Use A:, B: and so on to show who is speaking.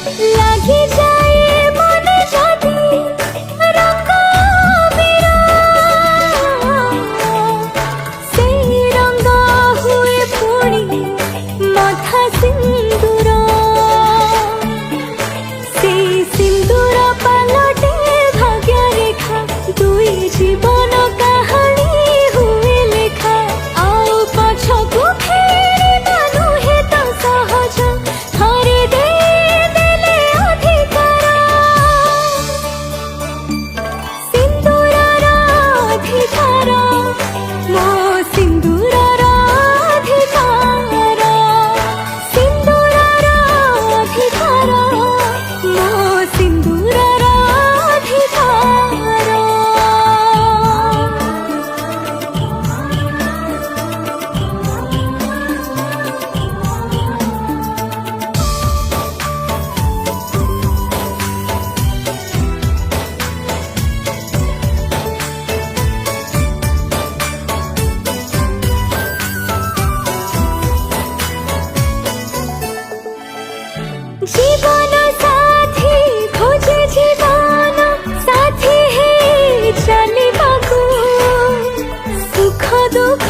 A: লাগি যায় মনে যদি রঙ বিরা সেই রঙ হুয়ে পুড়ি মাথা সিন্দুর সেই সিন্দুর পালটে ভাগ্য রেখা দুই জীবন কাহাণী হুয়ে লেখা আউ পছকু ফেরিবা নুহে তো সহজ থরে দেলে অধিকার সিন্দুরর অধিকার মো সিন্দুরর অধিকার সিন্দুরর অধিকার মো সিন্দুরর অধিকার। জীবন সাথী খোঁজে জীবন সাথী হে চালিবাকু সুখ দুঃখ